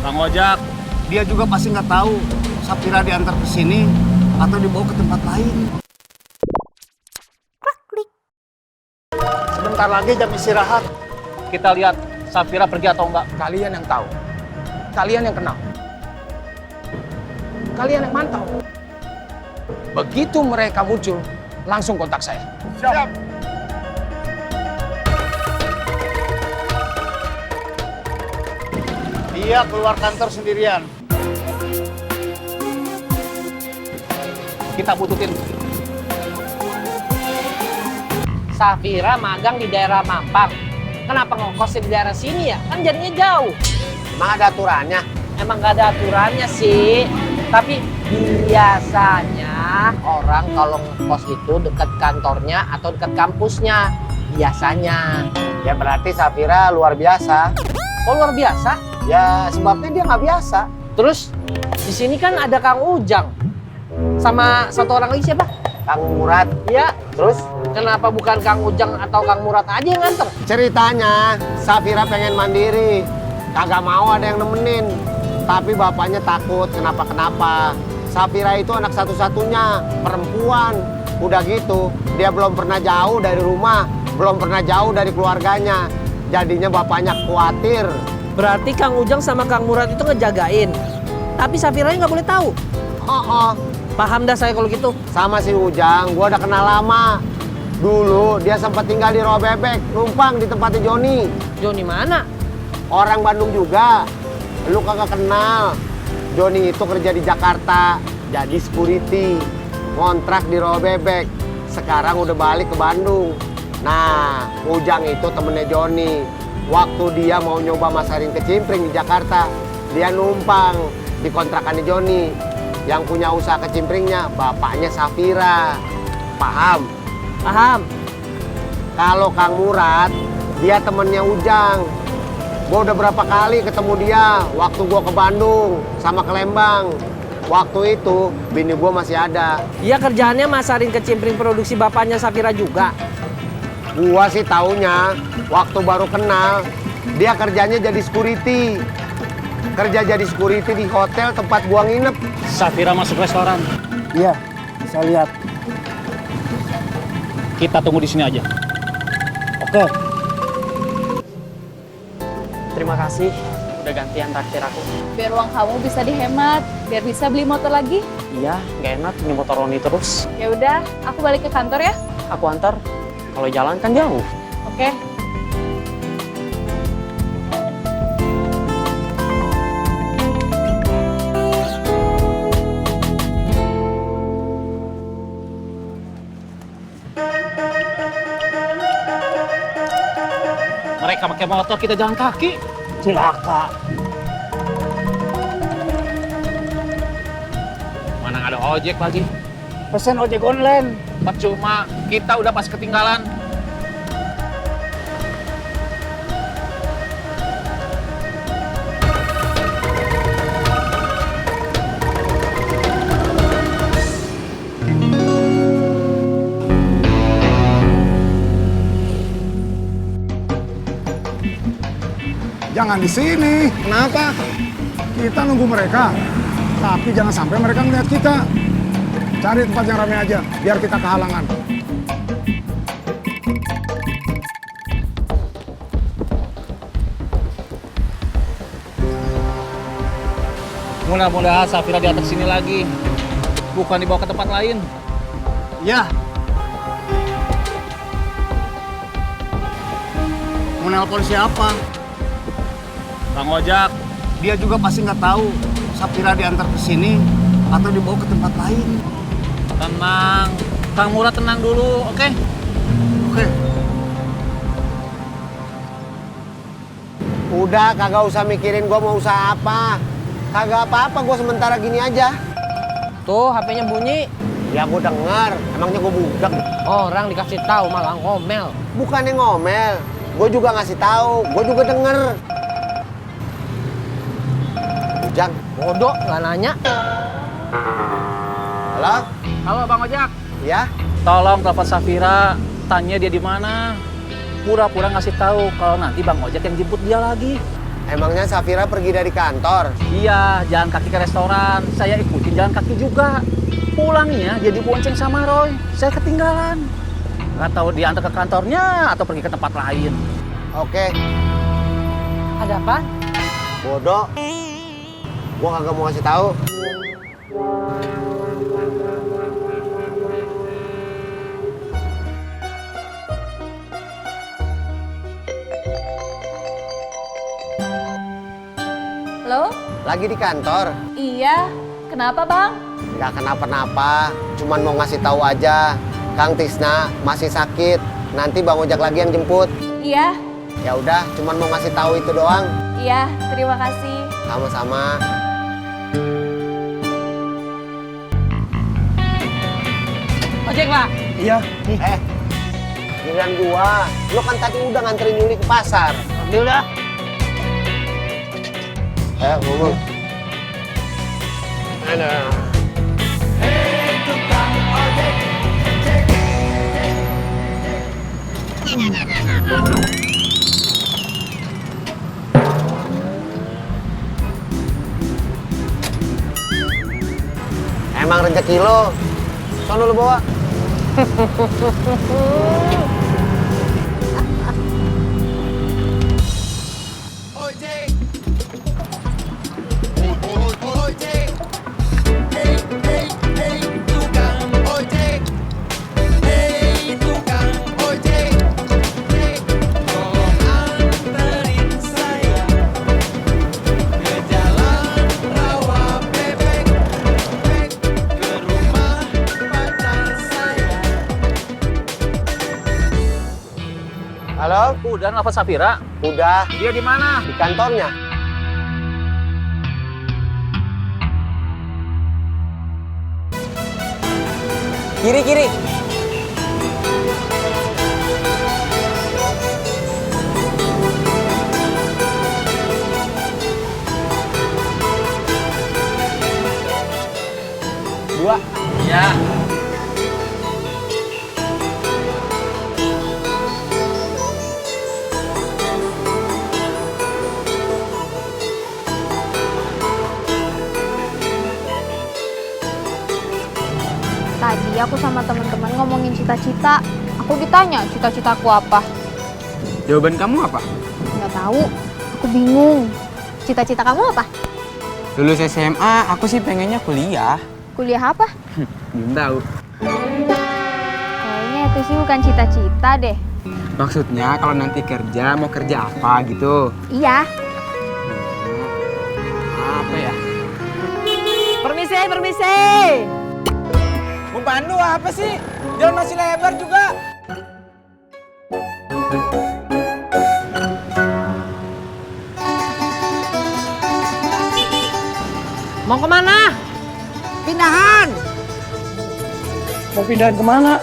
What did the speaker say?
Bang Ojak, dia juga pasti nggak tahu Safira diantar ke sini atau dibawa ke tempat lain. Sebentar lagi jam istirahat. Kita lihat Safira pergi atau enggak. Kalian yang tahu, kalian yang kenal, kalian yang mantau. Begitu mereka muncul, langsung kontak saya. Siap. Dia keluar kantor sendirian. Kita butuhin. Safira magang di daerah Mampang. Kenapa ngokosnya di daerah sini ya? Kan jadinya jauh. Emang ada aturannya? Emang gak ada aturannya sih. Tapi biasanya orang kalau ngekos itu dekat kantornya atau dekat kampusnya. Biasanya. Ya berarti Safira luar biasa. Kok luar biasa? Ya sebabnya dia nggak biasa. Terus di sini kan ada Kang Ujang. Sama satu orang lagi siapa? Kang Murad. Ya. Terus Kenapa bukan Kang Ujang atau Kang Murad aja yang nganter? ceritanya Safira pengen mandiri. Kagak mau ada yang nemenin. Tapi bapaknya takut kenapa-kenapa. Safira itu anak satu-satunya, perempuan. Udah gitu, dia belum pernah jauh dari rumah, belum pernah jauh dari keluarganya. Jadinya bapaknya khawatir. Berarti Kang Ujang sama Kang Murad itu ngejagain. Tapi Safiranya nggak boleh tahu. Oh, Paham dah saya kalau gitu. sama si Ujang, gua udah kenal lama. Dulu dia sempat tinggal di Rawa Bebek, numpang di tempatnya Joni. Joni mana? Orang Bandung juga. Lu kagak kenal. Joni itu kerja di Jakarta, jadi security. Ngontrak di Rawa Bebek. Sekarang udah balik ke Bandung. Nah, Ujang itu temennya Joni. Waktu dia mau nyoba masarin kecimpring di Jakarta, dia numpang di kontrakannya Joni. Yang punya usaha kecimpringnya bapaknya Safira. Paham? Paham. Kalau Kang Murad, dia temennya Ujang. Gue udah berapa kali ketemu dia waktu gue ke Bandung sama ke Lembang. Waktu itu bini gue masih ada. Dia kerjaannya masarin kecimpring produksi bapaknya Safira juga. Gua sih taunya waktu baru kenal dia kerjanya jadi security. Kerja jadi security di hotel tempat gua nginep. Safira masuk restoran. Iya, bisa lihat. Kita tunggu di sini aja. Oke. Terima kasih udah gantian traktir aku. Biar uang kamu bisa dihemat, biar bisa beli motor lagi. Iya, nggak enak punya motor Roni terus. Ya udah, aku balik ke kantor ya. Aku antar. Kalau jalan kan jauh. Oke. Mereka pakai motor, kita jalan kaki. Cilaka. Mana nggak ada ojek lagi. Pesen ojek online. Percuma, kita udah pas ketinggalan. Jangan di sini. Kenapa? Kita nunggu mereka. Tapi jangan sampai mereka melihat kita. Cari tempat yang ramai aja, biar kita kehalangan. Mudah-mudahan Safira diantar sini lagi. Bukan dibawa ke tempat lain. Ya. Mau nelpon siapa? Bang Ojak, dia juga pasti nggak tahu Safira diantar ke sini atau dibawa ke tempat lain. Tenang, Kang Murad tenang dulu, oke? Oke. Udah kagak usah mikirin gua mau usaha apa. Kagak apa-apa, gua sementara gini aja. Tuh, HP-nya bunyi. Ya gua denger, emangnya gua budak. Orang dikasih tahu malah ngomel. Bukannya ngomel, gua juga ngasih tahu, gua juga denger. Ujang, Bodoh, nggak nanya. halo? Halo Bang Ojak, Ya? tolong telepon Safira, tanya dia di mana. Pura-pura ngasih tahu kalau nanti Bang Ojak yang jemput dia lagi. Emangnya Safira pergi dari kantor? Iya, jalan kaki ke restoran. Saya ikutin jalan kaki juga. Pulangnya jadi bonceng sama Roy. Saya ketinggalan. Nggak tahu diantar ke kantornya atau pergi ke tempat lain. Oke, Ada apa? bodoh. Gua kagak mau kasih tahu. Halo? Lagi di kantor. Iya. Kenapa, Bang? Nggak kenapa-napa, cuman mau ngasih tahu aja. Kang Tisna masih sakit. Nanti Bang Ojak lagi yang jemput. Iya. Ya udah, cuman mau ngasih tahu itu doang. Iya, terima kasih. Sama-sama. Ojek, Pak. Giliran gua. Lu kan tadi udah nganterin Yuli ke pasar. Ambil dah. Ngomong. Ada. Emang rezeki lo. Sono lu bawa. Halo? Udah nelfon Safira. Udah Dia di mana? di kantornya. Kiri, kiri. Dua. Ya. Tadi aku sama teman-teman ngomongin cita-cita. Aku ditanya cita-citaku apa. Jawaban kamu apa? Nggak tahu. Aku bingung. Cita-cita kamu apa? Lulus SMA, aku sih pengennya kuliah. Kuliah apa? Belum tahu. Kayaknya itu sih bukan cita-cita deh. Maksudnya kalau nanti kerja, mau kerja apa gitu? Iya. Apa ya? Permisi, permisi. Mau pandu apa sih? Jalan masih lebar juga. Mau kemana? Pindahan. Mau pindahan kemana?